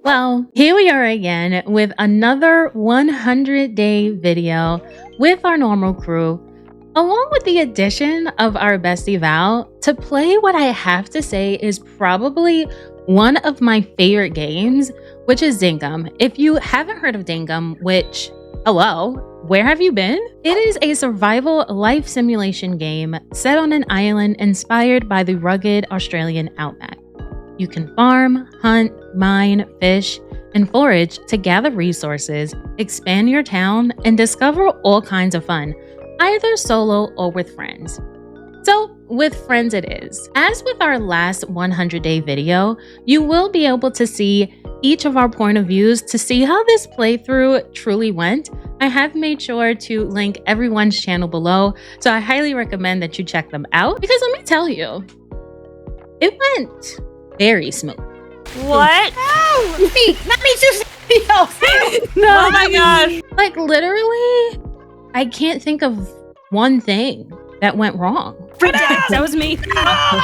Well, here we are again with another 100-day video with our normal crew, along with the addition of our bestie Val to play what I have to say is probably one of my favorite games, which is Dinkum. If you haven't heard of Dinkum, which, hello, where have you been? It is a survival life simulation game set on an island inspired by the rugged Australian outback. You can farm, hunt, mine, fish, and forage to gather resources, expand your town, and discover all kinds of fun, either solo or with friends. So, with friends it is. As with our last 100-day video, you will be able to see each of our point of views to see how this playthrough truly went. I have made sure to link everyone's channel below, so I highly recommend that you check them out because let me tell you, it went very smooth. What? No! Me! Not me, Susie! No! Oh my gosh. Like literally, I can't think of one thing that went wrong. That was me. Oh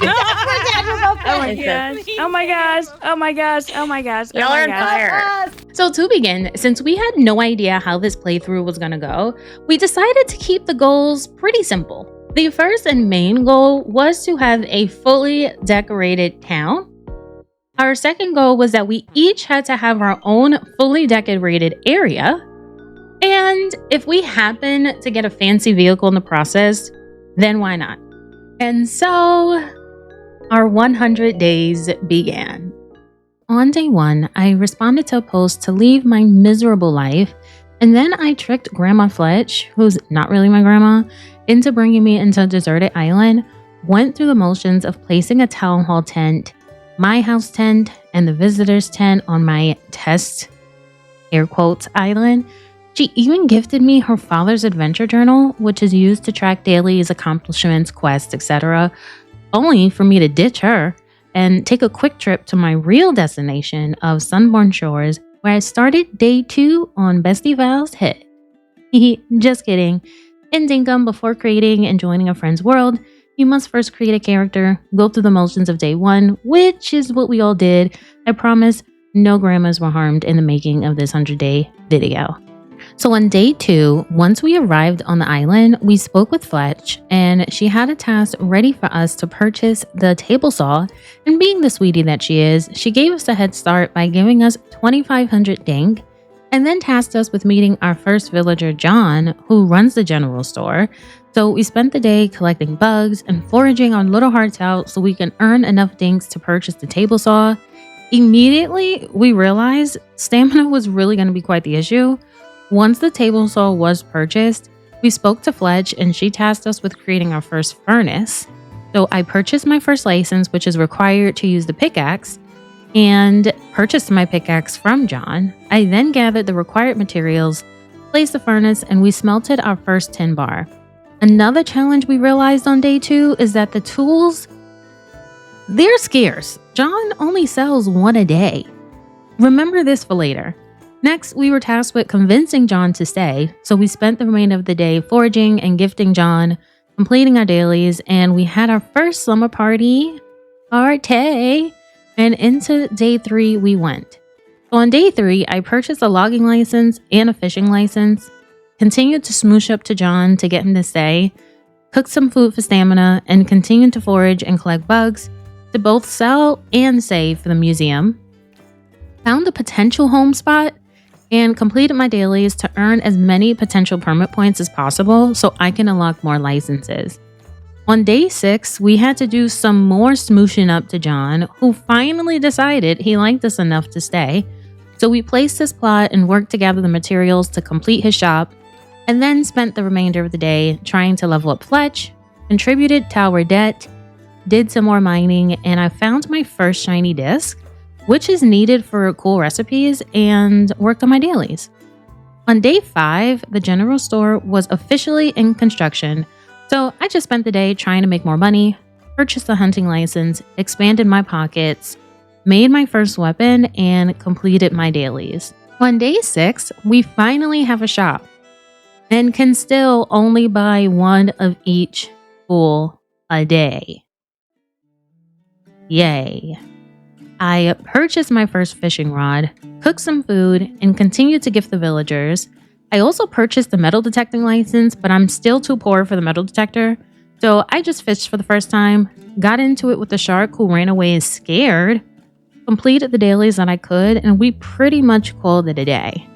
Oh my gosh. Oh my gosh. Oh my gosh. Oh my gosh. Y'all are on fire. So to begin, since we had no idea how this playthrough was gonna go, we decided to keep the goals pretty simple. The first and main goal was to have a fully decorated town. Our second goal was that we each had to have our own fully decorated area. And if we happen to get a fancy vehicle in the process, then why not? And so our 100 days began. On day 1, I responded to a post to leave my miserable life, and then I tricked Grandma Fletch, who's not really my grandma, into bringing me into a deserted island, went through the motions of placing a town hall tent, my house tent, and the visitor's tent on my test, air quotes, island. She even gifted me her father's adventure journal, which is used to track dailies, accomplishments, quests, etc., only for me to ditch her and take a quick trip to my real destination of Sunborn Shores, where I started day 2 on Bestie Val's head. Just kidding. In Dinkum, before creating and joining a friend's world, you must first create a character, go through the motions of day 1, which is what we all did. I promise no grandmas were harmed in the making of this 100-day video. So on day 2, once we arrived on the island, we spoke with Fletch, and she had a task ready for us to purchase the table saw, and being the sweetie that she is, she gave us a head start by giving us 2,500 ding, and then tasked us with meeting our first villager, John, who runs the general store. So we spent the day collecting bugs and foraging our little hearts out so we can earn enough dinks to purchase the table saw. Immediately, we realized stamina was really going to be quite the issue. Once the table saw was purchased, we spoke to Fletch and she tasked us with creating our first furnace. So I purchased my first license, which is required to use the pickaxe, and purchased my pickaxe from John. I then gathered the required materials, placed the furnace, and we smelted our first tin bar. Another challenge we realized on day 2 is that the tools, they're scarce. John only sells 1 a day. Remember this for later. Next, we were tasked with convincing John to stay, so we spent the remainder of the day foraging and gifting John, completing our dailies, and we had our first slumber party, and into day 3 we went. So on day 3, I purchased a logging license and a fishing license, continued to smoosh up to John to get him to stay, cooked some food for stamina, and continued to forage and collect bugs to both sell and save for the museum. Found a potential home spot and completed my dailies to earn as many potential permit points as possible so I can unlock more licenses. On day 6, we had to do some more smooshing up to John, who finally decided he liked us enough to stay. So we placed his plot and worked to gather the materials to complete his shop, and then spent the remainder of the day trying to level up Fletch, contributed to our debt, did some more mining, and I found my first shiny disc, which is needed for cool recipes, and worked on my dailies. On day 5, the general store was officially in construction, so I just spent the day trying to make more money, purchased a hunting license, expanded my pockets, made my first weapon, and completed my dailies. On day 6, we finally have a shop, and can still only buy 1 of each tool a day. Yay. I purchased my first fishing rod, cooked some food, and continued to gift the villagers. I also purchased the metal detecting license, but I'm still too poor for the metal detector, so I just fished for the first time, got into it with the shark who ran away scared, completed the dailies that I could, and we pretty much called it a day.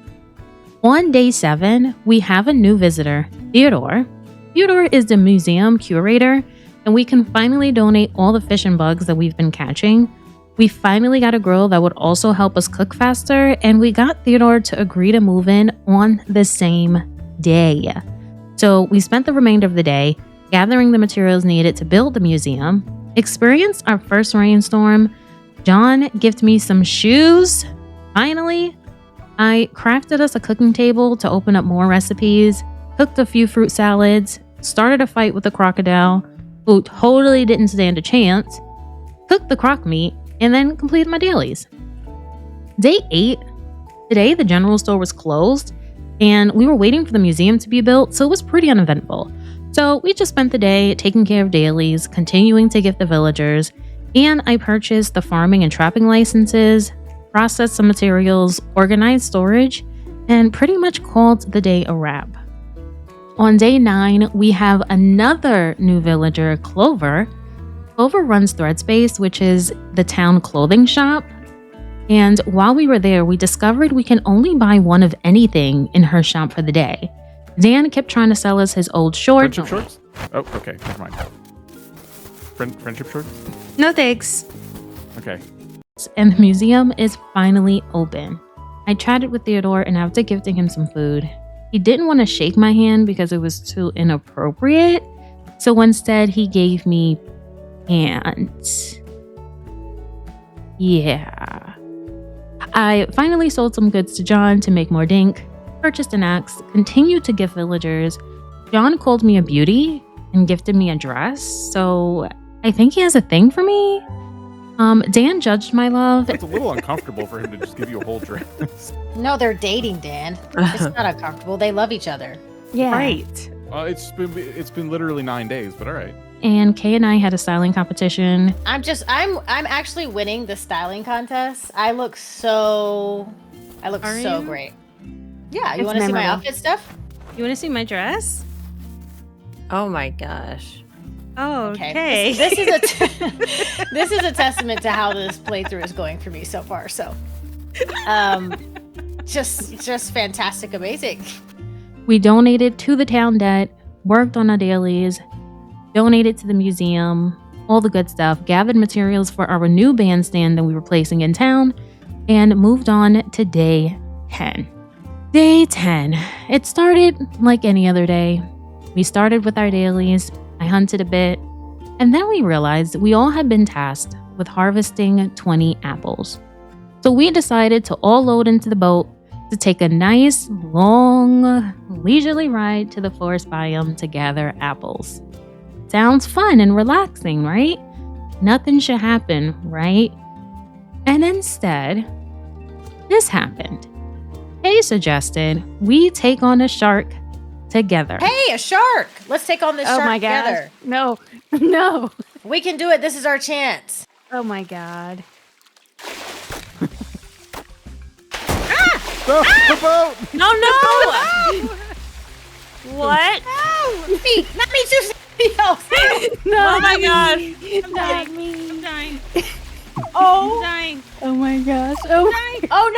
On day 7, we have a new visitor, Theodore. Theodore is the museum curator, and we can finally donate all the fish and bugs that we've been catching. We finally got a grill that would also help us cook faster, and we got Theodore to agree to move in on the same day. So we spent the remainder of the day gathering the materials needed to build the museum, experienced our first rainstorm. John gifted me some shoes. Finally, I crafted us a cooking table to open up more recipes, cooked a few fruit salads, started a fight with the crocodile, who totally didn't stand a chance, cooked the croc meat, and then completed my dailies. Day 8, today the general store was closed, and we were waiting for the museum to be built, so it was pretty uneventful. So we just spent the day taking care of dailies, continuing to gift the villagers, and I purchased the farming and trapping licenses, processed some materials, organized storage, and pretty much called the day a wrap. On day 9, we have another new villager, Clover. Clover runs Threadspace, which is the town clothing shop. And while we were there, we discovered we can only buy one of anything in her shop for the day. Dan kept trying to sell us his old shorts. Friendship shorts? Oh, okay. Never mind. Friendship shorts? No thanks. Okay. And the museum is finally open. I chatted with Theodore and after gifting him some food, he didn't want to shake my hand because it was too inappropriate. So instead, he gave me pants. Yeah. I finally sold some goods to John to make more dink, purchased an axe, continued to gift villagers. John called me a beauty and gifted me a dress, so I think he has a thing for me. Dan judged my love. It's a little uncomfortable for him to just give you a whole dress. No, they're dating, Dan. It's not uncomfortable. They love each other. Yeah. Right. It's been literally 9 days, but all right. And Kay and I had a styling competition. I'm actually winning the styling contest. I look so you? great. Yeah, you It's want to see my memorable. outfit stuff? You want to see my dress? Oh my gosh. Oh, okay. This is a this is a testament to how this playthrough is going for me so far. So, just fantastic, amazing. We donated to the town debt, worked on our dailies, donated to the museum, all the good stuff, gathered materials for our new bandstand that we were placing in town, and moved on to day 10. Day 10. It started like any other day. We started with our dailies, I hunted a bit, and then we realized we all had been tasked with harvesting 20 apples. So we decided to all load into the boat to take a nice, long, leisurely ride to the forest biome to gather apples. Sounds fun and relaxing, right? Nothing should happen, right? And instead, this happened. Kay suggested we take on a shark together. Hey, a shark! Let's take on this Oh shark my gosh. together. No. No. We can do it. This is our chance. Oh my god. The boat! No, no! What? Me, not me, Susie. No. Oh my gosh. I'm Not dying. me. I'm dying. I'm Oh, dying. Oh my gosh. Oh. I'm dying. oh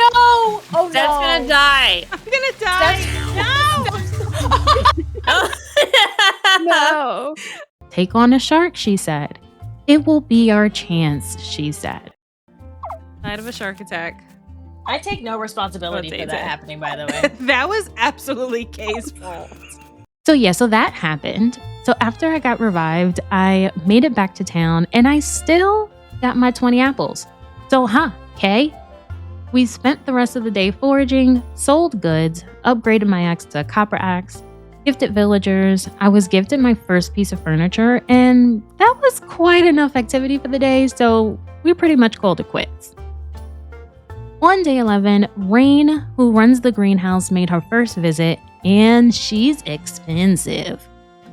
no! Oh no! That's gonna die. I'm gonna die. No. No. Take on a shark, she said. It will be our chance, she said. Night of a shark attack. I take no responsibility Let's for say that that. happening, by the way. That was absolutely Kay's fault. So that happened. So after I got revived, I made it back to town and I still got my 20 apples. So, Kay? We spent the rest of the day foraging, sold goods, upgraded my axe to a copper axe, gifted villagers. I was gifted my first piece of furniture, and that was quite enough activity for the day, so we pretty much called it quits. On day 11, Rain, who runs the greenhouse, made her first visit, and she's expensive.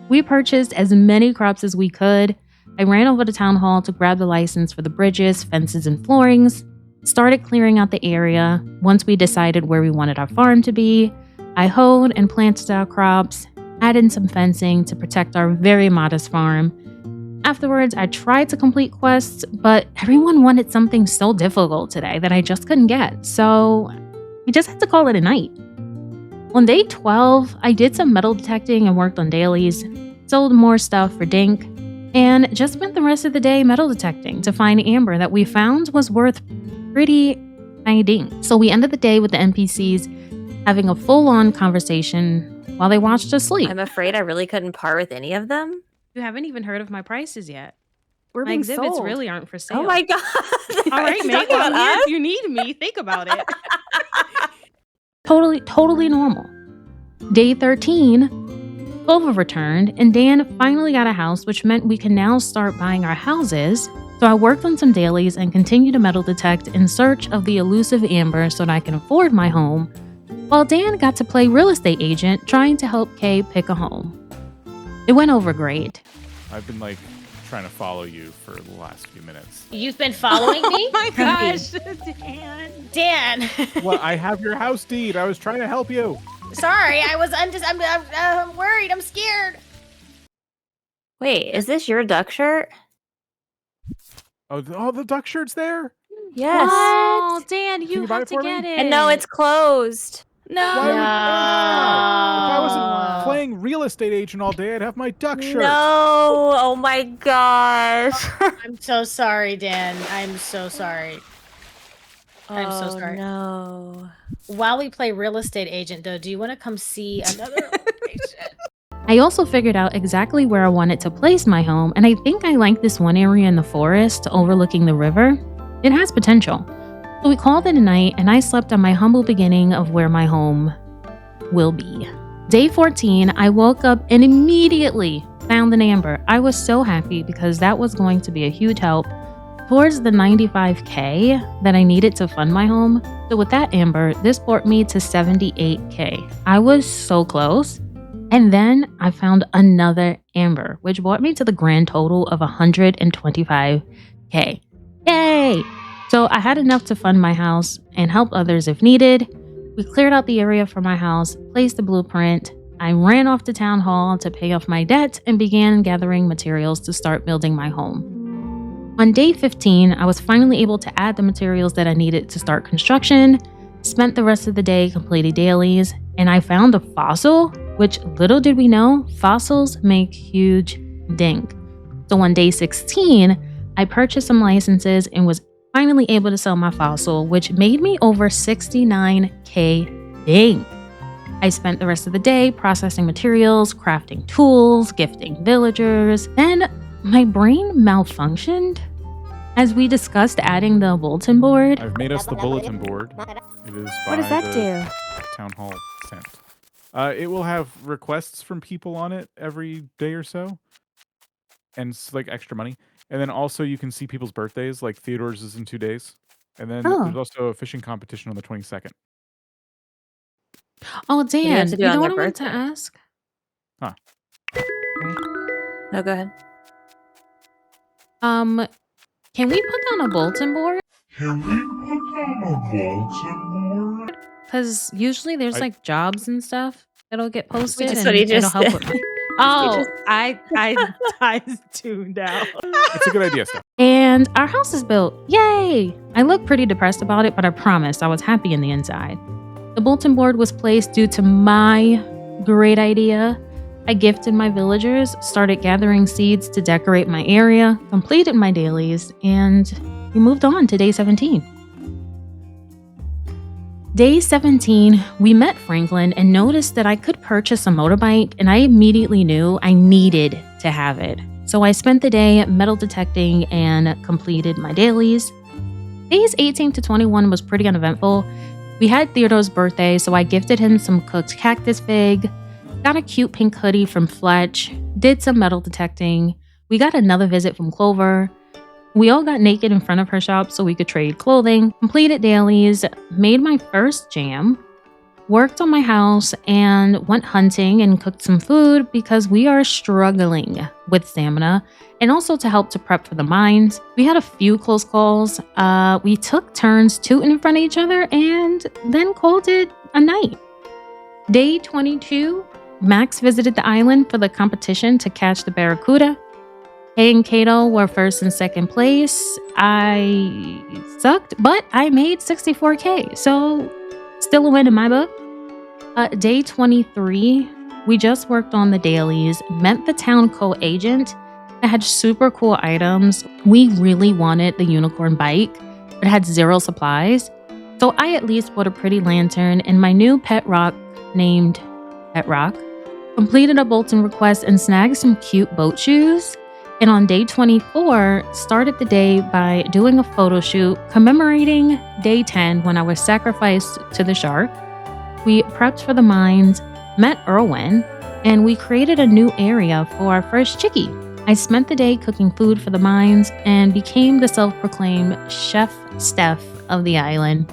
We purchased as many crops as we could, I ran over to town hall to grab the license for the bridges, fences, and floorings, started clearing out the area. Once we decided where we wanted our farm to be, I hoed and planted our crops, added some fencing to protect our very modest farm. Afterwards, I tried to complete quests, but everyone wanted something so difficult today that I just couldn't get, so we just had to call it a night. On day 12, I did some metal detecting and worked on dailies, sold more stuff for Dink, and just spent the rest of the day metal detecting to find amber that we found was worth pretty tiny dink. So we ended the day with the NPCs having a full-on conversation while they watched us sleep. I'm afraid I really couldn't part with any of them. You haven't even heard of my prices yet. We're My being exhibits sold. really aren't for sale. Oh my god! All Are right, you mate. talking Well, about I'm here us? if you need me. Think about it. Totally normal. Day 13, Clover returned, and Dan finally got a house, which meant we can now start buying our houses. So I worked on some dailies and continued to metal detect in search of the elusive amber so that I can afford my home, while Dan got to play real estate agent trying to help Kay pick a home. It went over great. I've been like trying to follow you for the last few minutes. You've been following me? Oh my gosh, Dan. Dan. Well, I have your house deed. I was trying to help you. Sorry, I'm worried. I'm scared. Wait, is this your duck shirt? Oh, the duck shirt's there? Yes. Oh, Dan, you you buy have it to for me? get it. And no, it's closed. No. Why would- If I No. wasn't playing real estate agent all day, I'd have my duck shirt. No. Oh my gosh. I'm so sorry, Dan. I'm so sorry. I'm so sorry. No. While we play real estate agent, though, do you want to come see another location? I also figured out exactly where I wanted to place my home, and I think I like this one area in the forest overlooking the river. It has potential. So we called it a night, and I slept on my humble beginning of where my home will be. Day 14, I woke up and immediately found an amber. I was so happy because that was going to be a huge help towards the $95K that I needed to fund my home. So with that amber, this brought me to $78K. I was so close. And then I found another amber, which brought me to the grand total of $125K. Yay! So I had enough to fund my house and help others if needed. We cleared out the area for my house, placed the blueprint. I ran off to town hall to pay off my debt and began gathering materials to start building my home. On day 15, I was finally able to add the materials that I needed to start construction, spent the rest of the day completing dailies, and I found a fossil, which little did we know, fossils make huge dink. So on day 16, I purchased some licenses and was finally able to sell my fossil, which made me over $69K dink. I spent the rest of the day processing materials, crafting tools, gifting villagers. Then my brain malfunctioned. As we discussed adding the bulletin board, I've made us the bulletin board. It is by What does that the do? town hall sent. It will have requests from people on it every day or so, and it's like extra money. And then also you can see people's birthdays, like Theodore's is in 2 days. And then Oh. there's also a fishing competition on the 22nd. oh do you have Dan, to do you on know their what I wanted to birthday? ask? No, go ahead. Can we put down a bulletin board? Can we put down a bulletin board? Because usually there's I- like jobs and stuff that'll get posted, That's and what he it'll just help did. with my- Oh, I tuned out. It's a good idea, Steph. and our house is built. Yay! I look pretty depressed about it, but I promised I was happy in the inside. The bulletin board was placed due to my great idea. I gifted my villagers, started gathering seeds to decorate my area, completed my dailies, and we moved on to day 17. Day 17, we met Franklin and noticed that I could purchase a motorbike, and I immediately knew I needed to have it. So I spent the day metal detecting and completed my dailies. Days 18 to 21 was pretty uneventful. We had Theodore's birthday, so I gifted him some cooked cactus fig, got a cute pink hoodie from Fletch, did some metal detecting. We got another visit from Clover. We all got naked in front of her shop so we could trade clothing, completed dailies, made my first jam. worked on my house, and went hunting and cooked some food because we are struggling with stamina, and also to help to prep for the mines. We had a few close calls. We took turns tooting in front of each other and then called it a night. Day 22, Max visited the island for the competition to catch the barracuda. Kay and Kato were first and second place. I sucked, but I made 64K, so still a win in my book. Day 23, we just worked on the dailies, met the town co-agent that had super cool items. We really wanted the unicorn bike, but had zero supplies. So I at least bought a pretty lantern and my new pet rock named Pet Rock, completed a Bolton request and snagged some cute boat shoes. And on day 24, started the day by doing a photo shoot commemorating day 10 when I was sacrificed to the shark. We prepped for the mines, met Erwin, and we created a new area for our first chickie. I spent the day cooking food for the mines and became the self-proclaimed Chef Steph of the island.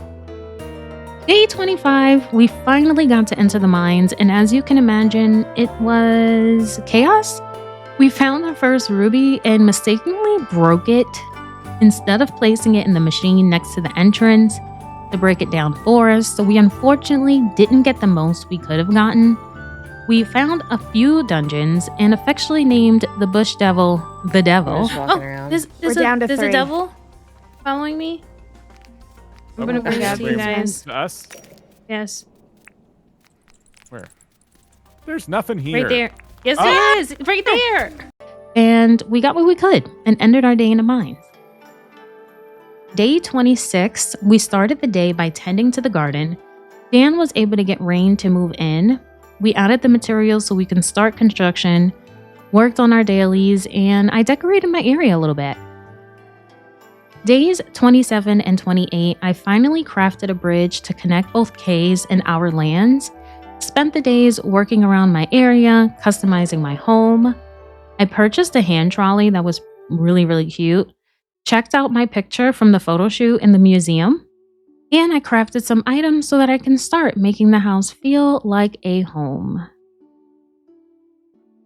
Day 25, we finally got to enter the mines, and as you can imagine, it was chaos. We found our first ruby and mistakenly broke it instead of placing it in the machine next to the entrance to break it down for us, so we unfortunately didn't get the most we could have gotten. We found a few dungeons and affectionately named the Bush Devil the Devil. Just walking around. We're down to there's a 3. devil following me. I'm gonna bring it up, you Wait, guys. to us? Yes. Where? There's nothing here. Right there. Yes, Oh. it is. Right there. And we got what we could and ended our day in the mines. Day 26, we started the day by tending to the garden. Dan was able to get Rain to move in. We added the materials so we can start construction, worked on our dailies, and I decorated my area a little bit. Days 27 and 28, I finally crafted a bridge to connect both K's and our lands. Spent the days working around my area, customizing my home. I purchased a hand trolley that was really, really cute. Checked out my picture from the photo shoot in the museum. And I crafted some items so that I can start making the house feel like a home.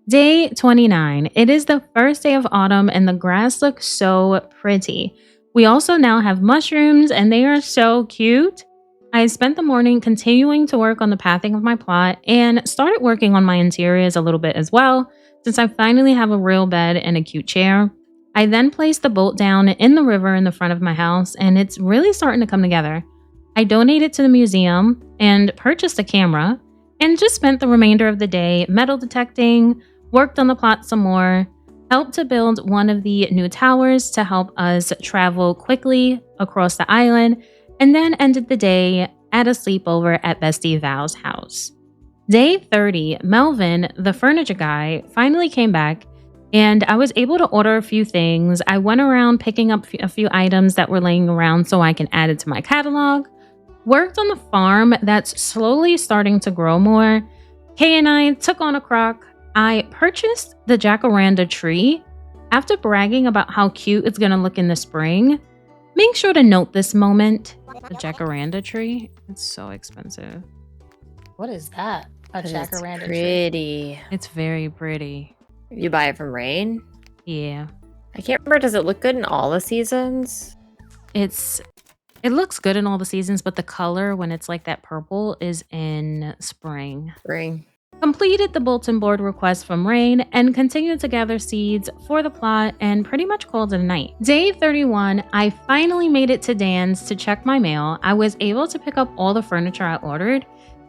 Day 29. It is the first day of autumn and the grass looks so pretty. We also now have mushrooms and they are so cute. I spent the morning continuing to work on the pathing of my plot and started working on my interiors a little bit as well, since I finally have a real bed and a cute chair. I then placed the boat down in the river in the front of my house and it's really starting to come together. I donated to the museum and purchased a camera and just spent the remainder of the day metal detecting, worked on the plot some more, helped to build one of the new towers to help us travel quickly across the island, and then ended the day at a sleepover at Bestie Val's house. Day 30, Melvin, the furniture guy, finally came back and I was able to order a few things. I went around picking up a few items that were laying around so I can add it to my catalog. Worked on the farm that's slowly starting to grow more. Kay and I took on a croc. I purchased the jacaranda tree. After bragging about how cute it's gonna look in the spring, make sure to note this moment. The jacaranda tree, it's so expensive. What is that? A It's jacaranda tree. pretty. It's very pretty. You buy it from Rain? Yeah. I can't remember. Does it look good in all the seasons? It looks good in all the seasons, but the color when it's like that purple is in spring. Spring. Completed the bulletin board request from Rain and continued to gather seeds for the plot and pretty much called it a night. Day 31, I finally made it to Dan's to check my mail. I was able to pick up all the furniture I ordered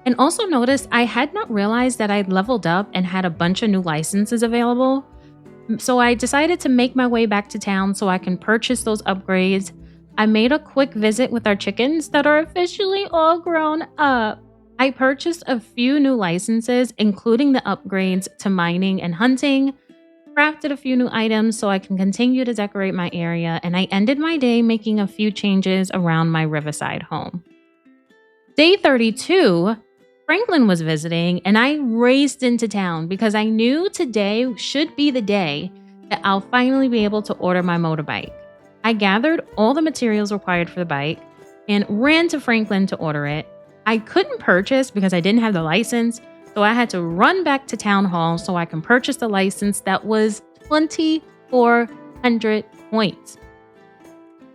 and also noticed I had not realized that I'd leveled up and had a bunch of new licenses available. So I decided to make my way back to town so I can purchase those upgrades. I made a quick visit with our chickens that are officially all grown up. I purchased a few new licenses, including the upgrades to mining and hunting, crafted a few new items so I can continue to decorate my area, and I ended my day making a few changes around my Riverside home. Day 32, Franklin was visiting, and I raced into town because I knew today should be the day that I'll finally be able to order my motorbike. I gathered all the materials required for the bike and ran to Franklin to order it. I couldn't purchase because I didn't have the license, so I had to run back to town hall so I can purchase the license that was 2,400 points.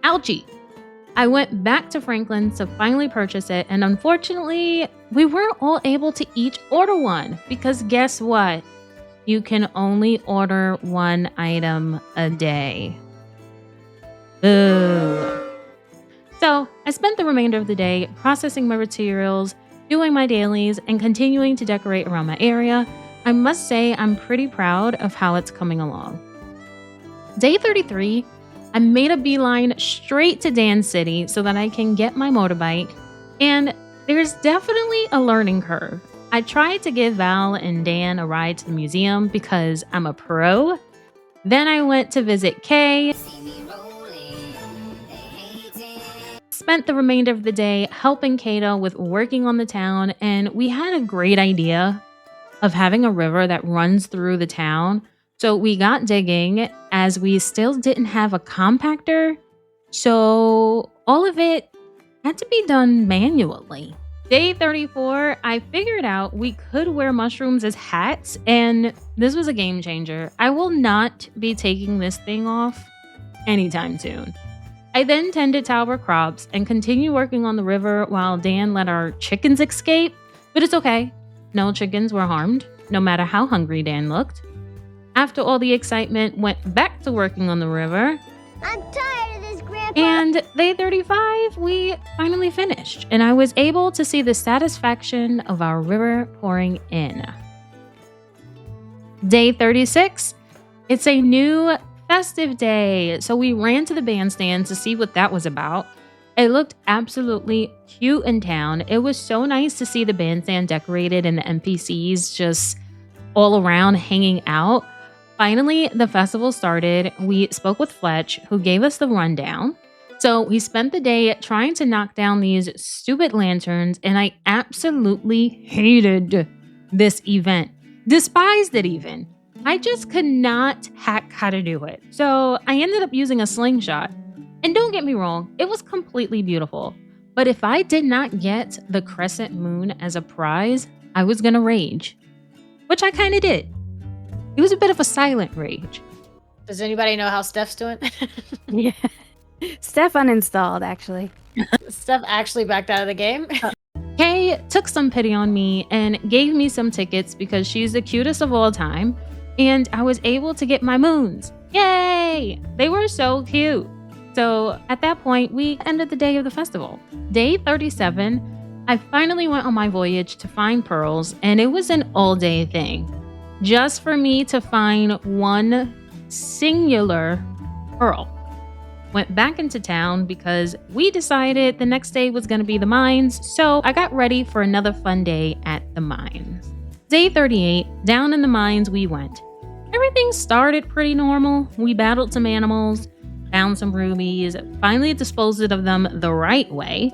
Ouchie. I went back to Franklin to finally purchase it, and unfortunately, we weren't all able to each order one because guess what? You can only order one item a day. Ugh. So I spent the remainder of the day processing my materials, doing my dailies, and continuing to decorate around my area. I must say I'm pretty proud of how it's coming along. Day 33, I made a beeline straight to Dan City so that I can get my motorbike, and there's definitely a learning curve. I tried to give Val and Dan a ride to the museum because I'm a pro. Then I went to visit Kay. Spent the remainder of the day helping Kato with working on the town, and we had a great idea of having a river that runs through the town. So we got digging as we still didn't have a compactor, so all of it had to be done manually. Day 34, I figured out we could wear mushrooms as hats, and this was a game changer. I will not be taking this thing off anytime soon. I then tended to our crops and continued working on the river while Dan let our chickens escape, but it's okay. No chickens were harmed, no matter how hungry Dan looked. After all the excitement, went back to working on the river. I'm tired of this, Grandpa. And day 35, we finally finished, and I was able to see the satisfaction of our river pouring in. Day 36, it's a new festive day, so we ran to the bandstand to see what that was about. It looked absolutely cute in town. It was so nice to see the bandstand decorated and the NPCs just all around hanging out. Finally, the festival started. We spoke with Fletch, who gave us the rundown. So we spent the day trying to knock down these stupid lanterns, and I absolutely hated this event. Despised it even. I just could not hack how to do it. So I ended up using a slingshot. And don't get me wrong, it was completely beautiful. But if I did not get the crescent moon as a prize, I was gonna rage. Which I kind of did. It was a bit of a silent rage. Does anybody know how Steph's doing? Yeah. Steph uninstalled, actually. Steph actually backed out of the game. Kay took some pity on me and gave me some tickets because she's the cutest of all time, and I was able to get my moons. Yay! They were so cute. So at that point, we ended the day of the festival. Day 37, I finally went on my voyage to find pearls, and it was an all-day thing. Just for me to find one singular pearl. Went back into town because we decided the next day was going to be the mines, so I got ready for another fun day at the mines. Day 38, down in the mines we went. Everything started pretty normal. We battled some animals, found some rubies, finally disposed of them the right way,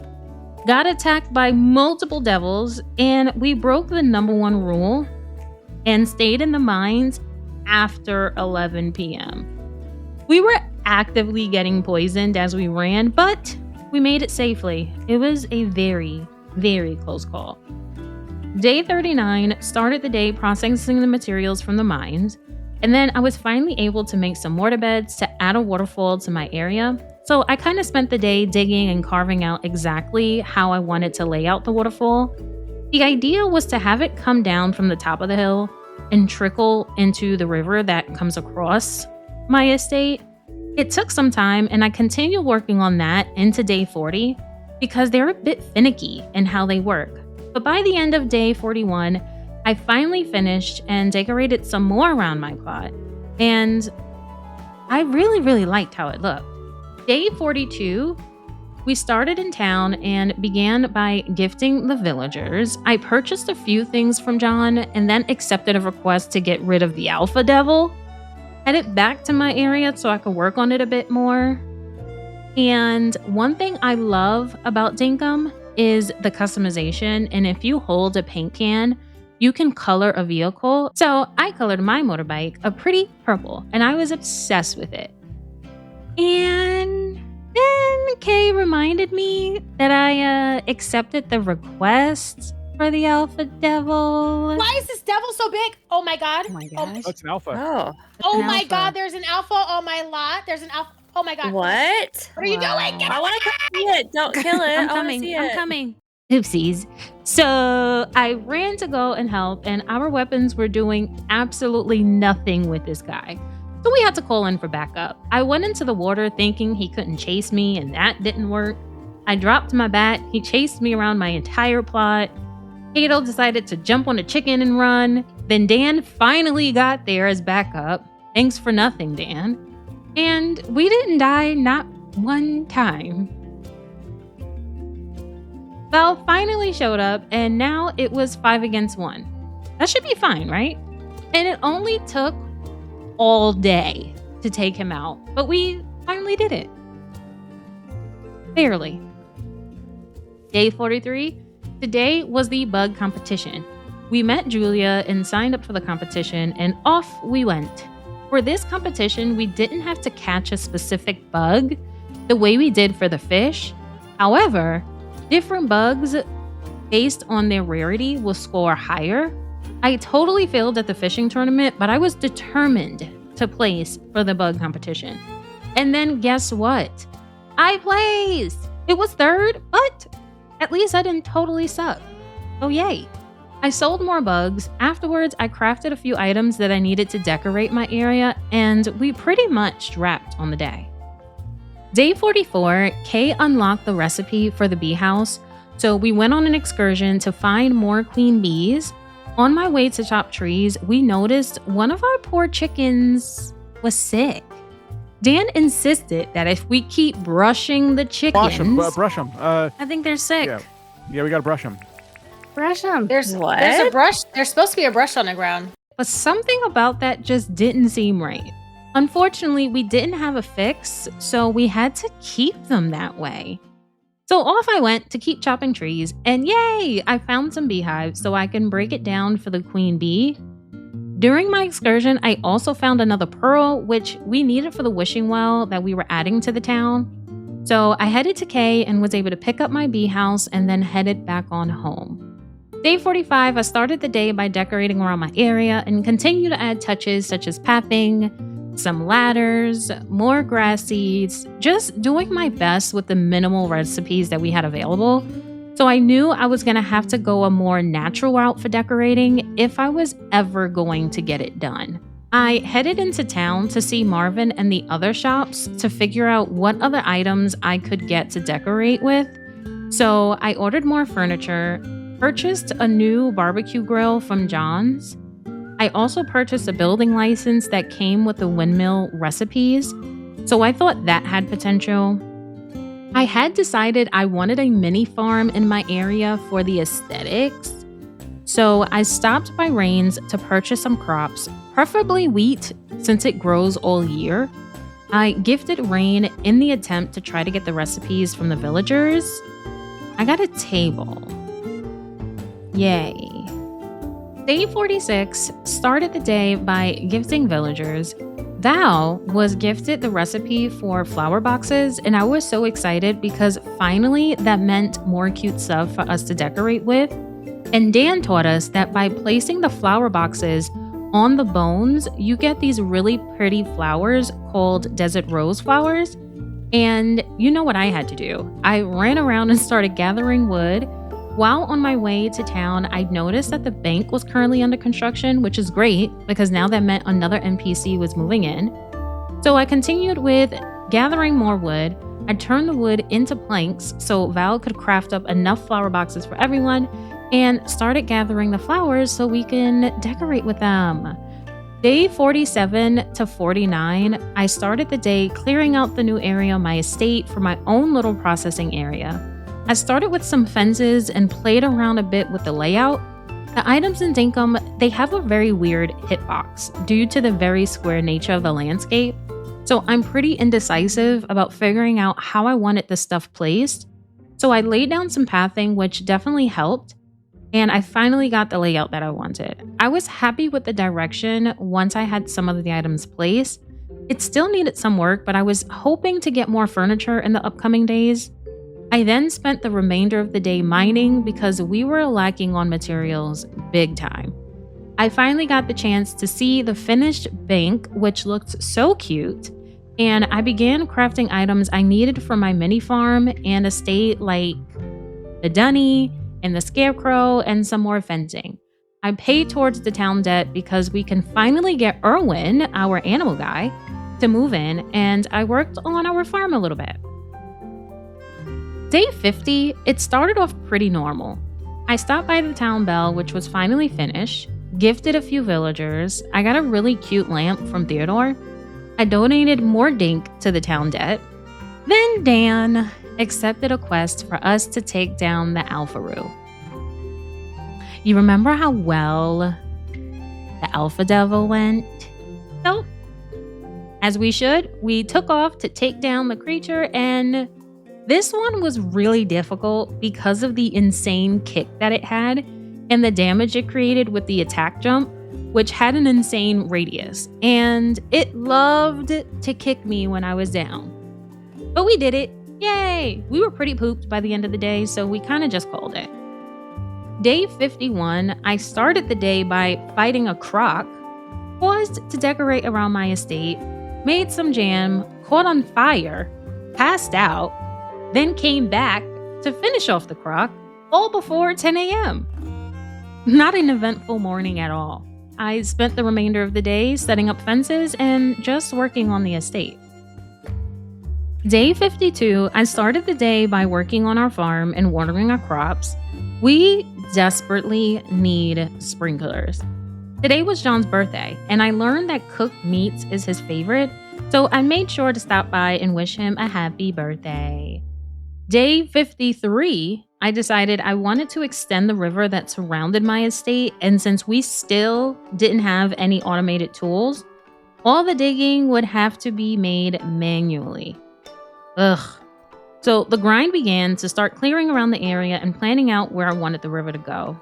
got attacked by multiple devils, and we broke the #1 rule and stayed in the mines after 11 p.m. We were actively getting poisoned as we ran, but we made it safely. It was a very, very close call. Day 39 started the day processing the materials from the mines, and then I was finally able to make some mortar beds to add a waterfall to my area. So I kind of spent the day digging and carving out exactly how I wanted to lay out the waterfall. The idea was to have it come down from the top of the hill and trickle into the river that comes across my estate. It took some time, and I continued working on that into day 40 because they're a bit finicky in how they work. But by the end of day 41, I finally finished and decorated some more around my plot, and I really, really liked how it looked. Day 42, we started in town and began by gifting the villagers. I purchased a few things from John and then accepted a request to get rid of the Alpha Devil. Headed back to my area so I could work on it a bit more. And one thing I love about Dinkum is the customization, and if you hold a paint can, you can color a vehicle. So I colored my motorbike a pretty purple, and I was obsessed with it. And Then Kay reminded me that I accepted the request for the Alpha Devil. Why is this devil so big? Oh my god. Oh my Oh, gosh. That's an alpha. Oh. oh an my alpha. god, there's an alpha on my lot. There's an alpha. Oh my god. What? What are you doing? Get I want to see it. Don't kill it. I'm I wanna coming. see I'm it. coming. Oopsies. So I ran to go and help, and our weapons were doing absolutely nothing with this guy. So we had to call in for backup. I went into the water thinking he couldn't chase me, and that didn't work. I dropped my bat. He chased me around my entire plot. Kato decided to jump on a chicken and run. Then Dan finally got there as backup. Thanks for nothing, Dan. And we didn't die not one time. Val finally showed up, and now it was 5 against 1. That should be fine, right? And it only took all day to take him out, but we finally did it. Barely. Day 43. Today was the bug competition. We met Julia and signed up for the competition, and off we went. For this competition, we didn't have to catch a specific bug the way we did for the fish. However, different bugs based on their rarity will score higher. I totally failed at the fishing tournament, but I was determined to place for the bug competition. And then guess what? I placed! It was third, but at least I didn't totally suck. So yay. I sold more bugs. Afterwards, I crafted a few items that I needed to decorate my area, and we pretty much wrapped on the day. Day 44, Kay unlocked the recipe for the bee house, so we went on an excursion to find more queen bees. On my way to chop trees, we noticed one of our poor chickens was sick. Dan insisted that if we keep brushing the chickens... Brush them. I think they're sick. Yeah, we gotta brush them. Brush them. There's What? a brush. There's supposed to be a brush on the ground. But something about that just didn't seem right. Unfortunately, we didn't have a fix, so we had to keep them that way. So off I went to keep chopping trees, and yay! I found some beehives so I can break it down for the queen bee. During my excursion, I also found another pearl, which we needed for the wishing well that we were adding to the town. So I headed to Kay and was able to pick up my bee house and then headed back on home. Day 45, I started the day by decorating around my area and continue to add touches such as pathing, some ladders, more grass seeds, just doing my best with the minimal recipes that we had available. So I knew I was going to have to go a more natural route for decorating if I was ever going to get it done. I headed into town to see Marvin and the other shops to figure out what other items I could get to decorate with. So I ordered more furniture, purchased a new barbecue grill from John's. I also purchased a building license that came with the windmill recipes, so I thought that had potential. I had decided I wanted a mini farm in my area for the aesthetics, so I stopped by Rains to purchase some crops, preferably wheat since it grows all year. I gifted Rain in the attempt to try to get the recipes from the villagers. I got a table. Yay. Day 46 started the day by gifting villagers. Val was gifted the recipe for flower boxes, and I was so excited because finally that meant more cute stuff for us to decorate with. And Dan taught us that by placing the flower boxes on the bones, you get these really pretty flowers called desert rose flowers. And you know what I had to do? I ran around and started gathering wood. While on my way to town, I noticed that the bank was currently under construction, which is great because now that meant another NPC was moving in. So I continued with gathering more wood. I turned the wood into planks so Val could craft up enough flower boxes for everyone and started gathering the flowers so we can decorate with them. Day 47 to 49, I started the day clearing out the new area on my estate for my own little processing area. I started with some fences and played around a bit with the layout. The items in Dinkum, they have a very weird hitbox due to the very square nature of the landscape. So I'm pretty indecisive about figuring out how I wanted the stuff placed. So I laid down some pathing, which definitely helped. And I finally got the layout that I wanted. I was happy with the direction once I had some of the items placed. It still needed some work, but I was hoping to get more furniture in the upcoming days. I then spent the remainder of the day mining because we were lacking on materials big time. I finally got the chance to see the finished bank, which looked so cute, and I began crafting items I needed for my mini farm and estate, like the dunny and the scarecrow and some more fencing. I paid towards the town debt because we can finally get Erwin, our animal guy, to move in, and I worked on our farm a little bit. Day 50, it started off pretty normal. I stopped by the town bell, which was finally finished, gifted a few villagers, I got a really cute lamp from Theodore, I donated more dink to the town debt. Then Dan accepted a quest for us to take down the Alpharoo. You remember how well the Alpha Devil went? So, as we should, we took off to take down the creature, and this one was really difficult because of the insane kick that it had and the damage it created with the attack jump, which had an insane radius, and it loved to kick me when I was down. But we did it. Yay! We were pretty pooped by the end of the day, so we kind of just called it. Day 51, I started the day by fighting a croc, paused to decorate around my estate, made some jam, caught on fire, passed out, then came back to finish off the croc, all before 10 a.m. Not an eventful morning at all. I spent the remainder of the day setting up fences and just working on the estate. Day 52, I started the day by working on our farm and watering our crops. We desperately need sprinklers. Today was John's birthday, and I learned that cooked meats is his favorite, so I made sure to stop by and wish him a happy birthday. Day 53, I decided I wanted to extend the river that surrounded my estate, and since we still didn't have any automated tools, all the digging would have to be made manually. Ugh. So the grind began to start clearing around the area and planning out where I wanted the river to go.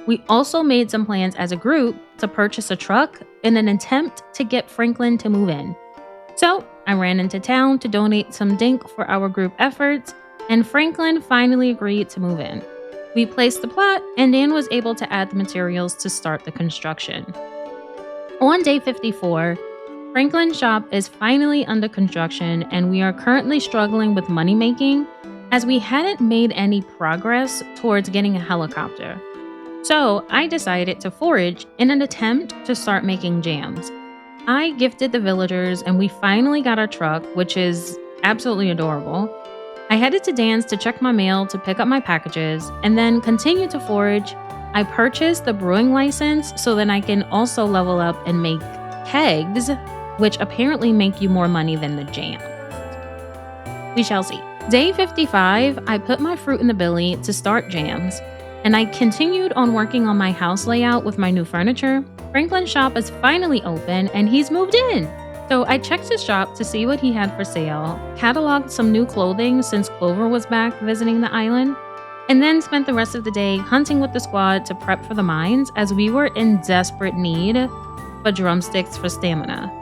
We also made some plans as a group to purchase a truck in an attempt to get Franklin to move in. So I ran into town to donate some dink for our group efforts, and Franklin finally agreed to move in. We placed the plot, and Dan was able to add the materials to start the construction. On day 54, Franklin's shop is finally under construction, and we are currently struggling with money making as we hadn't made any progress towards getting a helicopter. So I decided to forage in an attempt to start making jams. I gifted the villagers, and we finally got our truck, which is absolutely adorable. I headed to Dan's to check my mail to pick up my packages, and then continued to forage. I purchased the brewing license so that I can also level up and make kegs, which apparently make you more money than the jam. We shall see. Day 55, I put my fruit in the billy to start jams, and I continued on working on my house layout with my new furniture. Franklin's shop is finally open, and he's moved in. So I checked his shop to see what he had for sale, cataloged some new clothing since Clover was back visiting the island, and then spent the rest of the day hunting with the squad to prep for the mines as we were in desperate need of drumsticks for stamina.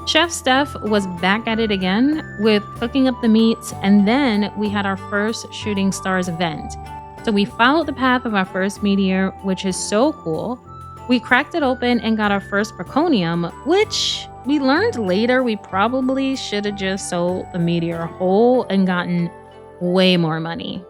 Chef Steph was back at it again with cooking up the meats, and then we had our first Shooting Stars event. So we followed the path of our first meteor, which is so cool. We cracked it open and got our first Braconium, which we learned later we probably should have just sold the meteor whole and gotten way more money.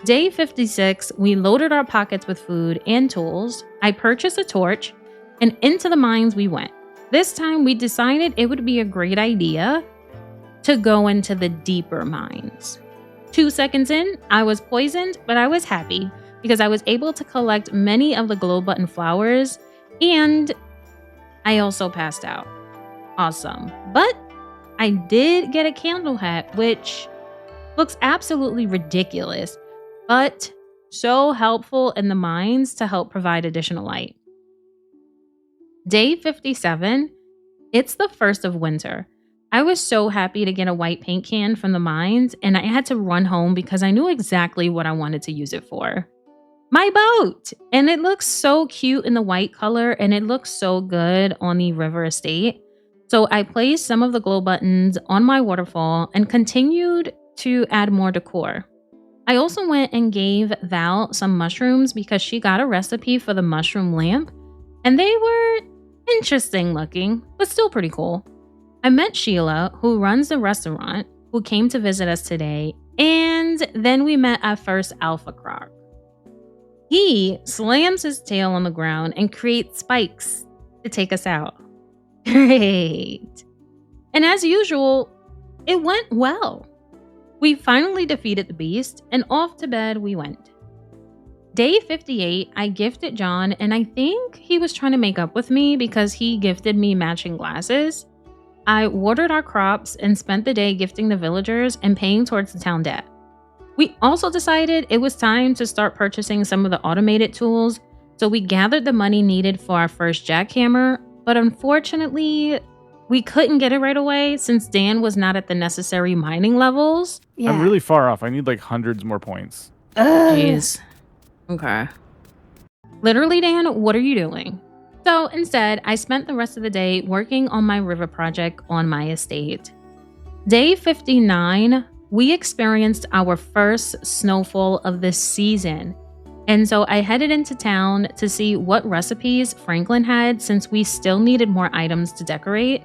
Day 56, we loaded our pockets with food and tools. I purchased a torch, and into the mines we went. This time we decided it would be a great idea to go into the deeper mines. 2 seconds in, I was poisoned, but I was happy because I was able to collect many of the glow button flowers, and I also passed out. Awesome. But I did get a candle hat, which looks absolutely ridiculous, but so helpful in the mines to help provide additional light. Day 57, it's the first of winter. I was so happy to get a white paint can from the mines, and I had to run home because I knew exactly what I wanted to use it for. My boat! And it looks so cute in the white color, and it looks so good on the river estate. So I placed some of the glow buttons on my waterfall and continued to add more decor. I also went and gave Val some mushrooms because she got a recipe for the mushroom lamp, and they were interesting looking, but still pretty cool. I met Sheila, who runs the restaurant, who came to visit us today, and then we met our first alpha croc. He slams his tail on the ground and creates spikes to take us out. Great. And as usual, it went well. We finally defeated the beast, and off to bed we went. Day 58, I gifted John, and I think he was trying to make up with me because he gifted me matching glasses. I watered our crops and spent the day gifting the villagers and paying towards the town debt. We also decided it was time to start purchasing some of the automated tools, so we gathered the money needed for our first jackhammer, but unfortunately, we couldn't get it right away since Dan was not at the necessary mining levels. Yeah. I'm really far off. I need like hundreds more points. Jeez. Okay. Literally, Dan, what are you doing? So instead, I spent the rest of the day working on my river project on my estate. Day 59, we experienced our first snowfall of the season. And so I headed into town to see what recipes Franklin had since we still needed more items to decorate.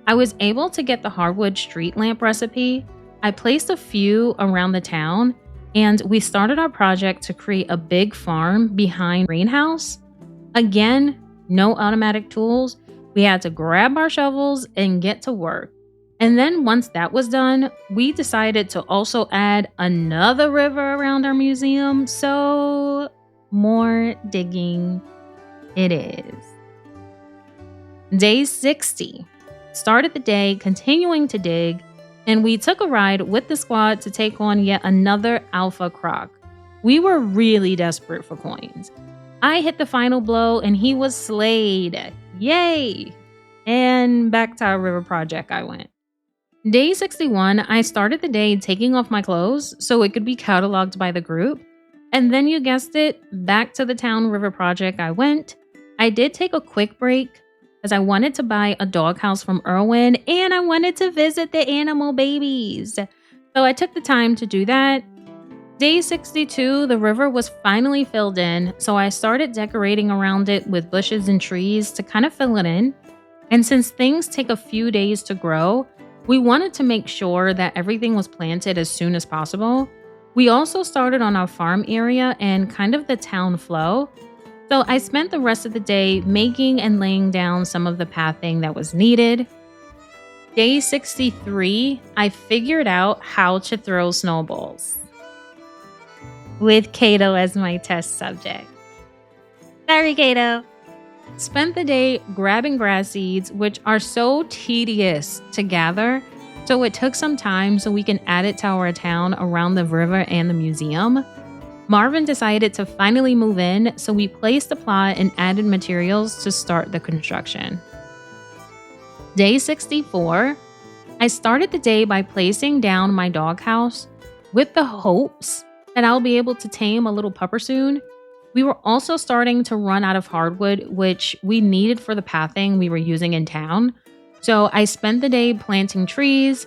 I was able to get the hardwood street lamp recipe. I placed a few around the town, and we started our project to create a big farm behind greenhouse. Again, no automatic tools. We had to grab our shovels and get to work. And then once that was done, we decided to also add another river around our museum. So more digging it is. Day 60. Started the day continuing to dig, and we took a ride with the squad to take on yet another alpha croc. We were really desperate for coins. I hit the final blow and he was slayed. Yay! And back to our river project I went. Day 61, I started the day taking off my clothes so it could be cataloged by the group. And then you guessed it, back to the town river project I went. I did take a quick break because I wanted to buy a doghouse from Irwin and I wanted to visit the animal babies. So I took the time to do that. Day 62, the river was finally filled in, so I started decorating around it with bushes and trees to kind of fill it in. And since things take a few days to grow, we wanted to make sure that everything was planted as soon as possible. We also started on our farm area and kind of the town flow. So I spent the rest of the day making and laying down some of the pathing that was needed. Day 63, I figured out how to throw snowballs, with Kato as my test subject. Sorry, Kato. Spent the day grabbing grass seeds, which are so tedious to gather, so it took some time so we can add it to our town around the river and the museum. Marvin decided to finally move in, so we placed the plot and added materials to start the construction. Day 64, I started the day by placing down my doghouse with the hopes that I'll be able to tame a little pupper soon. We were also starting to run out of hardwood, which we needed for the pathing we were using in town. So I spent the day planting trees,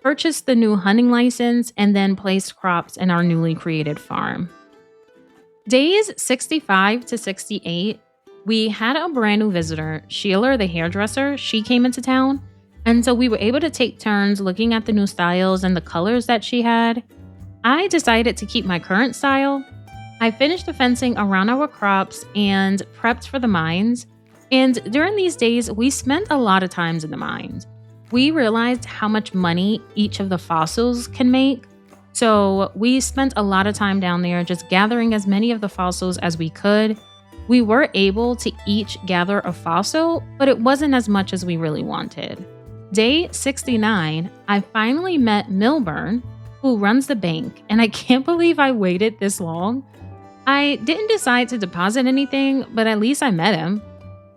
purchased the new hunting license, and then placed crops in our newly created farm. Days 65 to 68, we had a brand new visitor, Sheila the hairdresser. She came into town, and so we were able to take turns looking at the new styles and the colors that she had. I decided to keep my current style. I finished the fencing around our crops and prepped for the mines. And during these days, we spent a lot of times in the mines. We realized how much money each of the fossils can make. So we spent a lot of time down there just gathering as many of the fossils as we could. We were able to each gather a fossil, but it wasn't as much as we really wanted. Day 69, I finally met Milburn, who runs the bank, and I can't believe I waited this long. I didn't decide to deposit anything, but at least I met him.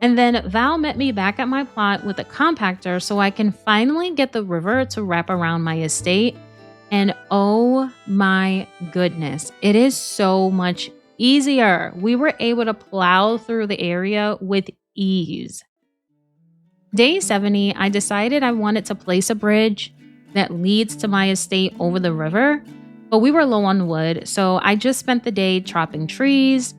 And then Val met me back at my plot with a compactor so I can finally get the river to wrap around my estate. And oh my goodness, it is so much easier. We were able to plow through the area with ease. Day 70, I decided I wanted to place a bridge that leads to my estate over the river, but we were low on wood, so I just spent the day chopping trees.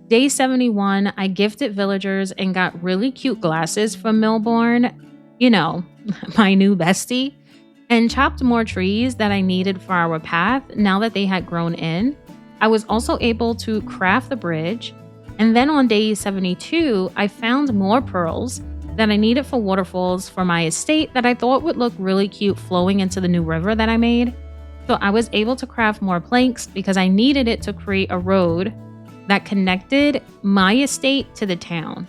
Day 71, I gifted villagers and got really cute glasses from Milborn, you know, my new bestie, and chopped more trees that I needed for our path now that they had grown in. I was also able to craft the bridge, and then on day 72, I found more pearls that I needed for waterfalls for my estate that I thought would look really cute flowing into the new river that I made. So I was able to craft more planks because I needed it to create a road that connected my estate to the town.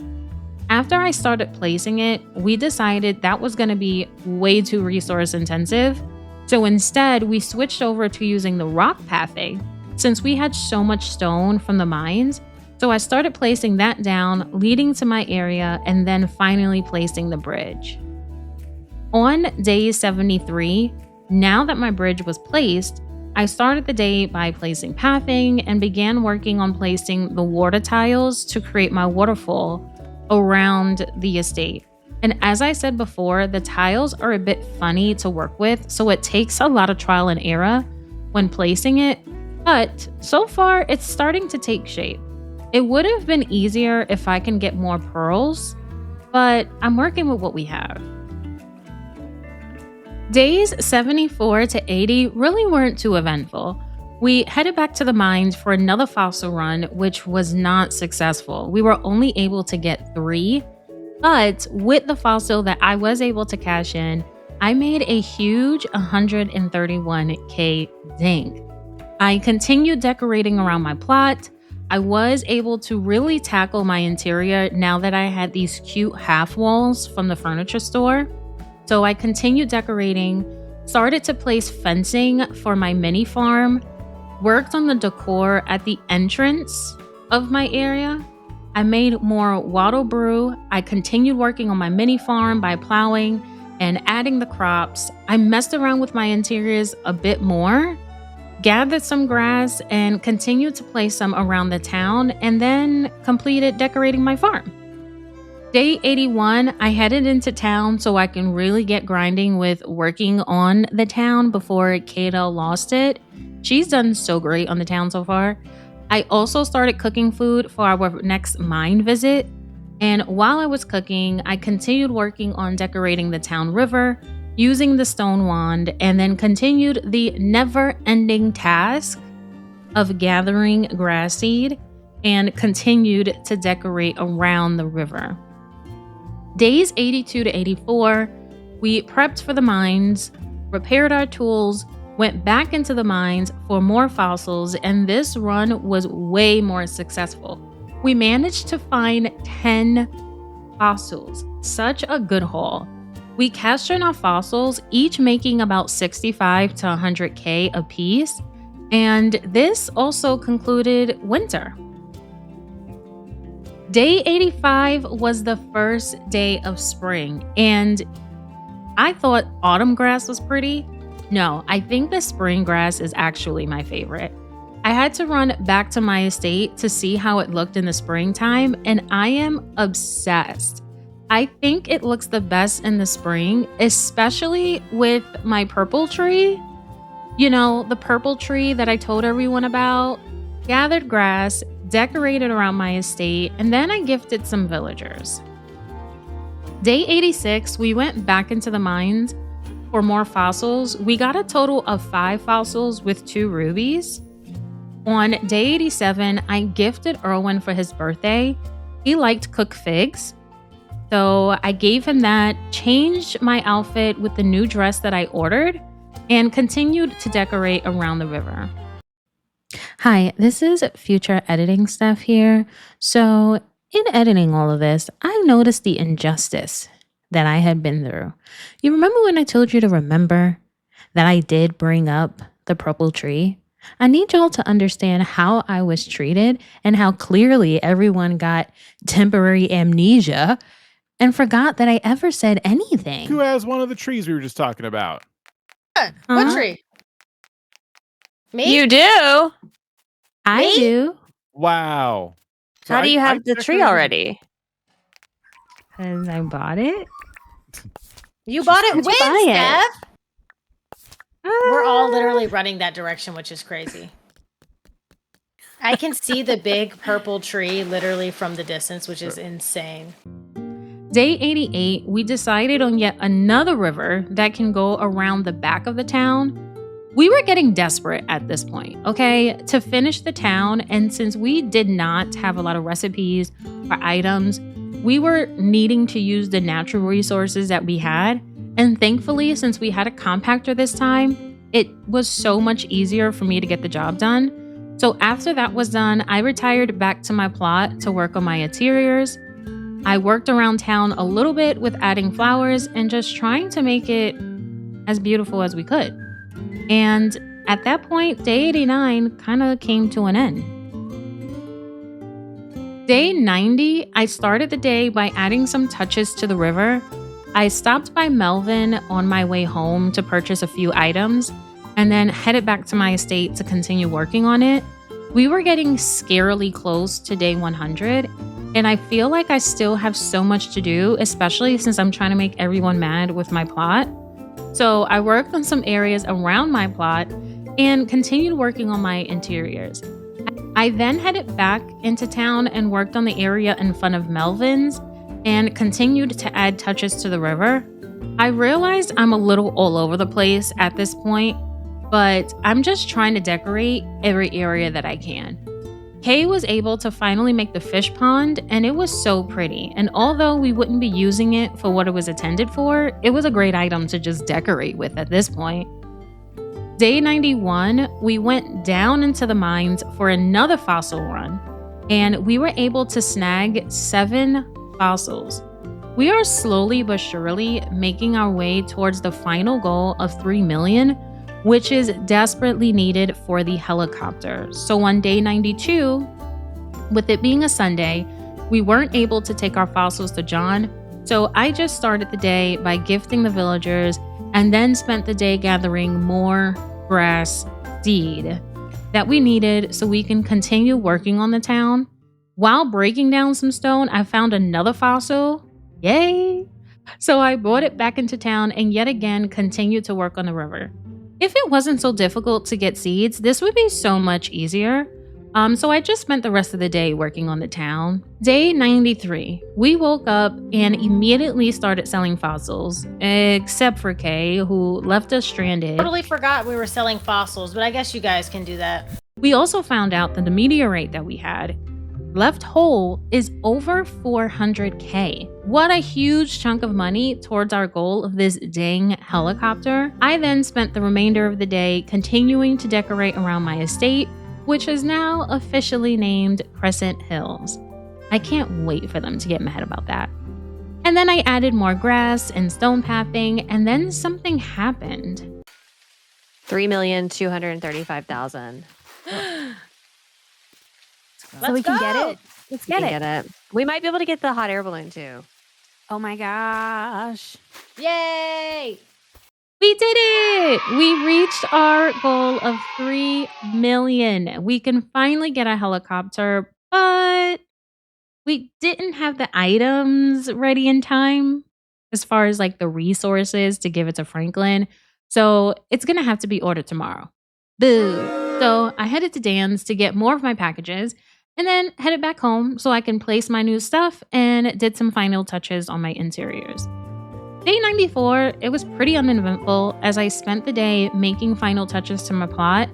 After I started placing it, we decided that was going to be way too resource intensive. So instead, we switched over to using the rock pathing since we had so much stone from the mines. So I started placing that down, leading to my area, and then finally placing the bridge. On day 73, now that my bridge was placed, I started the day by placing pathing and began working on placing the water tiles to create my waterfall around the estate. And as I said before, the tiles are a bit funny to work with, so it takes a lot of trial and error when placing it, but so far it's starting to take shape. It would have been easier if I can get more pearls, but I'm working with what we have. Days 74 to 80 really weren't too eventful. We headed back to the mines for another fossil run, which was not successful. We were only able to get 3, but with the fossil that I was able to cash in, I made a huge 131k dink. I continued decorating around my plot. I was able to really tackle my interior now that I had these cute half walls from the furniture store. So I continued decorating, started to place fencing for my mini farm, worked on the decor at the entrance of my area. I made more wattle brew. I continued working on my mini farm by plowing and adding the crops. I messed around with my interiors a bit more, gathered some grass, and continued to place some around the town, and then completed decorating my farm. Day 81, I headed into town so I can really get grinding with working on the town before Kato lost it. She's done so great on the town so far. I also started cooking food for our next mine visit, and while I was cooking, I continued working on decorating the town river, using the stone wand, and then continued the never-ending task of gathering grass seed and continued to decorate around the river. Days 82 to 84, we prepped for the mines, repaired our tools, went back into the mines for more fossils, and this run was way more successful. We managed to find 10 fossils. Such a good haul. We cashed in our fossils, each making about 65 to 100k a piece, and this also concluded winter. Day 85 was the first day of spring, and I thought autumn grass was pretty. No, I think the spring grass is actually my favorite. I had to run back to my estate to see how it looked in the springtime, and I am obsessed. I think it looks the best in the spring, especially with my purple tree. You know, the purple tree that I told everyone about. Gathered grass, decorated around my estate, and then I gifted some villagers. Day 86, we went back into the mines for more fossils. We got a total of 5 fossils with 2 rubies. On day 87, I gifted Erwin for his birthday. He liked cooked figs, so I gave him that, changed my outfit with the new dress that I ordered, and continued to decorate around the river. Hi, this is future editing stuff here. So in editing all of this, I noticed the injustice that I had been through. You remember when I told you to remember that I did bring up the purple tree? I need y'all to understand how I was treated and how clearly everyone got temporary amnesia and forgot that I ever said anything. Who has one of the trees we were just talking about? What tree? Me? You do? I Me? do, Wow. So How do you I have the tree decorated- already? because I bought it. You bought it Where'd when, you buy it? Steph? We're all literally running that direction, which is crazy. I can see the big purple tree literally from the distance, which is insane. Day 88, we decided on yet another river that can go around the back of the town. We were getting desperate at this point, okay, to finish the town. And since we did not have a lot of recipes or items, we were needing to use the natural resources that we had. And thankfully, since we had a compactor this time, it was so much easier for me to get the job done. So after that was done, I retired back to my plot to work on my interiors. I worked around town a little bit with adding flowers and just trying to make it as beautiful as we could. And at that point, day 89 kind of came to an end. Day 90, I started the day by adding some touches to the river. I stopped by Melvin on my way home to purchase a few items and then headed back to my estate to continue working on it. We were getting scarily close to day 100, and I feel like I still have so much to do, especially since I'm trying to make everyone mad with my plot. So I worked on some areas around my plot and continued working on my interiors. I then headed back into town and worked on the area in front of Melvin's and continued to add touches to the river. I realized I'm a little all over the place at this point, but I'm just trying to decorate every area that I can. Kay was able to finally make the fish pond, and it was so pretty. And although we wouldn't be using it for what it was intended for, it was a great item to just decorate with at this point. Day 91, we went down into the mines for another fossil run, and we were able to snag 7 fossils. We are slowly but surely making our way towards the final goal of 3 million, which is desperately needed for the helicopter. So on day 92, with it being a Sunday, we weren't able to take our fossils to John, so I just started the day by gifting the villagers and then spent the day gathering more grass seed that we needed so we can continue working on the town. While breaking down some stone, I found another fossil. Yay! So I brought it back into town and yet again continued to work on the river. If it wasn't so difficult to get seeds, this would be so much easier. So I just spent the rest of the day working on the town. Day 93, we woke up and immediately started selling fossils, except for Kay, who left us stranded. Totally forgot we were selling fossils, but I guess you guys can do that. We also found out that the meteorite that we had left whole is over 400K. What a huge chunk of money towards our goal of this dang helicopter. I then spent the remainder of the day continuing to decorate around my estate, which is now officially named Crescent Hills. I can't wait for them to get mad about that. And then I added more grass and stone pathing, and then something happened. 3,235,000. Let's So we can go. get it. Let's get it. We might be able to get the hot air balloon too. Oh my gosh. Yay! We did it! We reached our goal of 3 million. We can finally get a helicopter, but we didn't have the items ready in time as far as like the resources to give it to Franklin. So it's going to have to be ordered tomorrow. Boo. So I headed to Dan's to get more of my packages and then headed back home so I can place my new stuff and did some final touches on my interiors. Day 94, it was pretty uneventful as I spent the day making final touches to my plot,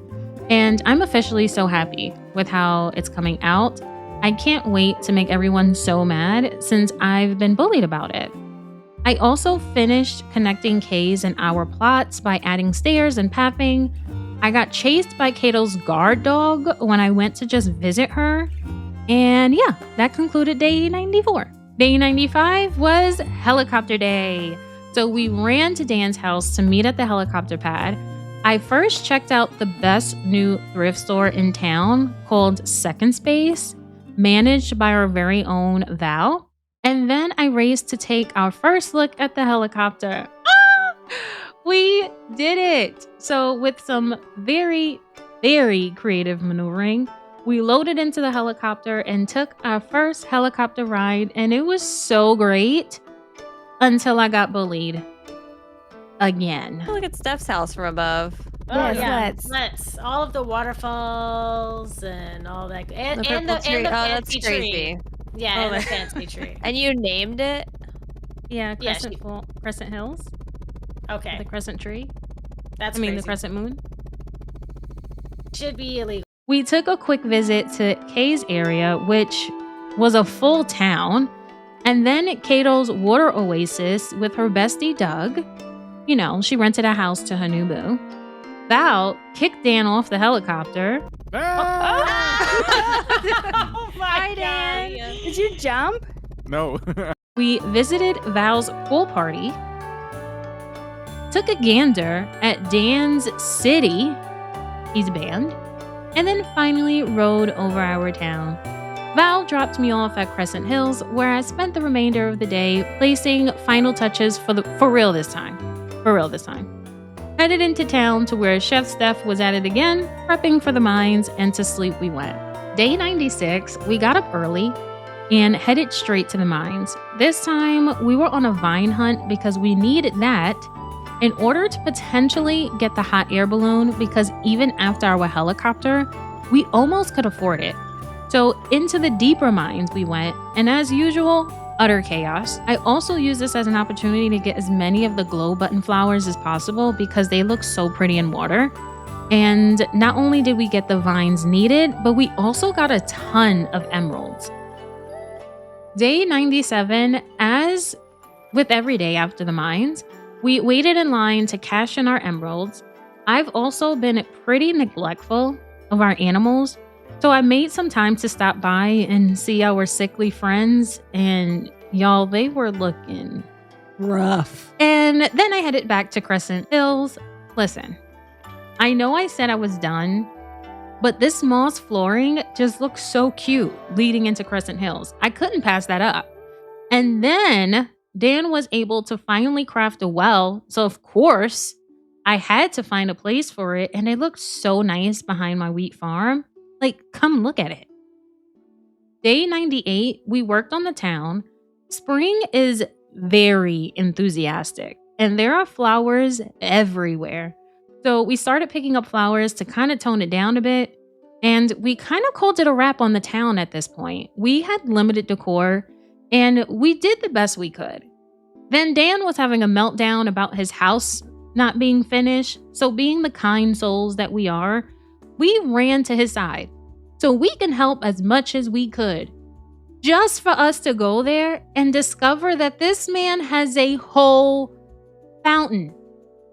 and I'm officially so happy with how it's coming out. I can't wait to make everyone so mad since I've been bullied about it. I also finished connecting Kay's and our plots by adding stairs and pathing. I got chased by Kato's guard dog when I went to just visit her. And yeah, that concluded day 94. Day 95 was helicopter day. So we ran to Dan's house to meet at the helicopter pad. I first checked out the best new thrift store in town called Second Space, managed by our very own Val. And then I raced to take our first look at the helicopter. We did it! So with some very, very creative maneuvering, we loaded into the helicopter and took our first helicopter ride, and it was so great. until I got bullied again. Look at Steph's house from above. Oh Yes, yeah, let's. all of the waterfalls and all that, and The and the purple tree. and the Oh, that's fancy crazy. tree. Yeah, Oh, and the my- fancy tree. And you named it? Yeah, Yeah, Crescent Hills, Okay, the Crescent Tree. that's I mean, the crazy. Crescent Moon. Should be illegal. We took a quick visit to Kay's area, which was a full town, and then Kato's water oasis with her bestie Doug. You know, she rented a house to her new boo. Val kicked Dan off the helicopter. Ah! Oh my god! Did you jump? No. We visited Val's pool party, took a gander at Dan's city, he's banned, and then finally rode over our town. Val dropped me off at Crescent Hills, where I spent the remainder of the day placing final touches for real this time. Headed into town to where Chef Steph was at it again, prepping for the mines, and to sleep we went. Day 96, we got up early and headed straight to the mines. This time, we were on a vine hunt because we needed that in order to potentially get the hot air balloon, because even after our helicopter, we almost could afford it. So into the deeper mines we went, and as usual, utter chaos. I also used this as an opportunity to get as many of the glow button flowers as possible because they look so pretty in water. And not only did we get the vines needed, but we also got a ton of emeralds. Day 97, as with every day after the mines, we waited in line to cash in our emeralds. I've also been pretty neglectful of our animals, so I made some time to stop by and see our sickly friends, and y'all, they were looking rough. And then I headed back to Crescent Hills. Listen, I know I said I was done, but this moss flooring just looks so cute leading into Crescent Hills. I couldn't pass that up. And then Dan was able to finally craft a well, so of course, I had to find a place for it, and it looked so nice behind my wheat farm. Like, come look at it. Day 98, we worked on the town. Spring is very enthusiastic, and there are flowers everywhere. So we started picking up flowers to kind of tone it down a bit, and we kind of called it a wrap on the town at this point. We had limited decor, and we did the best we could. Then Dan was having a meltdown about his house not being finished, so being the kind souls that we are, we ran to his side so we can help as much as we could. Just for us to go there and discover that this man has a whole fountain.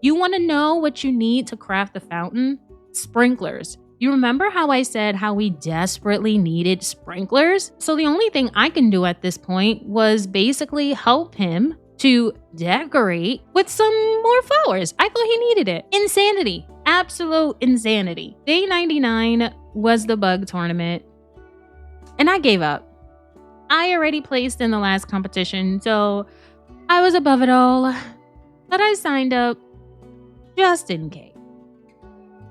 You want to know what you need to craft the fountain? Sprinklers. You remember how I said how we desperately needed sprinklers? So the only thing I can do at this point was basically help him to decorate with some more flowers. I thought he needed it. Insanity. Absolute insanity. Day 99 was the bug tournament, and I gave up. I already placed in the last competition, so I was above it all, but I signed up just in case.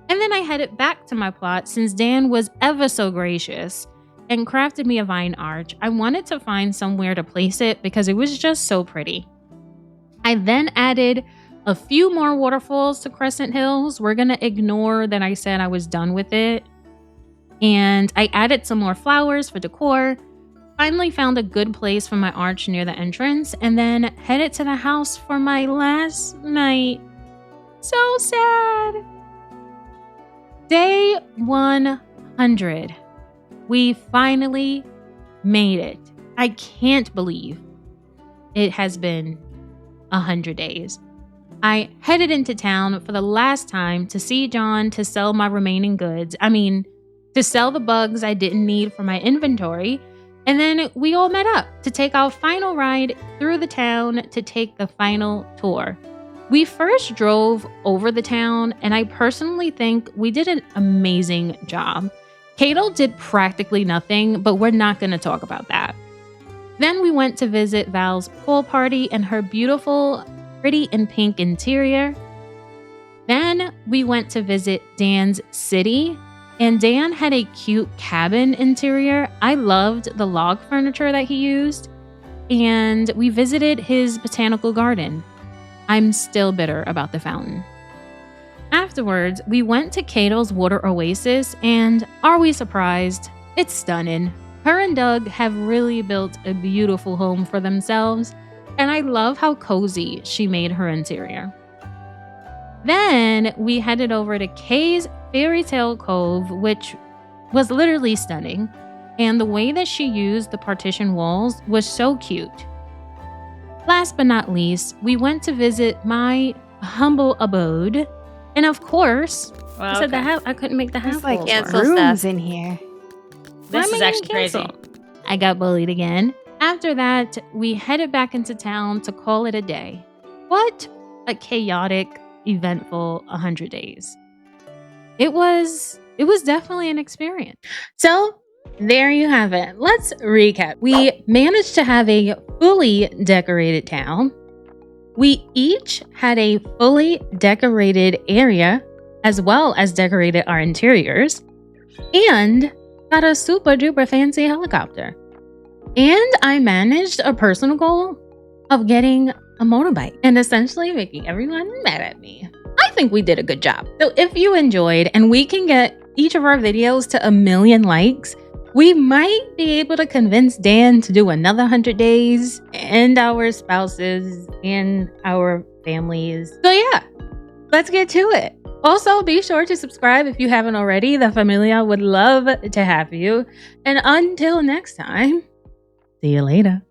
And then I headed back to my plot since Dan was ever so gracious and crafted me a vine arch. I wanted to find somewhere to place it because it was just so pretty. I then added a few more waterfalls to Crescent Hills. We're going to ignore that I said I was done with it. And I added some more flowers for decor. Finally found a good place for my arch near the entrance, and then headed to the house for my last night. So sad. Day 100. We finally made it. I can't believe it has been 100 days. I headed into town for the last time to see John to sell my remaining goods. To sell the bugs I didn't need for my inventory. And then we all met up to take our final ride through the town to take the final tour. We first drove over the town, and I personally think we did an amazing job. Cato did practically nothing, but we're not going to talk about that. Then we went to visit Val's pool party and her beautiful, pretty and pink interior. Then we went to visit Dan's city, and Dan had a cute cabin interior. I loved the log furniture that he used. and we visited his botanical garden. I'm still bitter about the fountain. Afterwards, we went to Kato's water oasis, and are we surprised? It's stunning. Her and Doug have really built a beautiful home for themselves, and I love how cozy she made her interior. Then we headed over to Kay's Fairy Tale Cove, which was literally stunning, and the way that she used the partition walls was so cute. Last but not least, we went to visit my humble abode, and of course, I said the house. I couldn't make the house. There's like Cancel rooms stuff. in here. This Why is am I actually getting crazy. canceled? I got bullied again. After that, we headed back into town to call it a day. What a chaotic, eventful 100 days. It was definitely an experience. So, there you have it. Let's recap. We managed to have a fully decorated town. We each had a fully decorated area, as well as decorated our interiors, and got a super duper fancy helicopter. And I managed a personal goal of getting a motorbike and essentially making everyone mad at me. I think we did a good job. So if you enjoyed and we can get each of our videos to 1 million likes, we might be able to convince Dan to do another 100 days and our spouses and our families. So yeah, let's get to it. Also, be sure to subscribe if you haven't already. The Familia would love to have you. And until next time, see you later.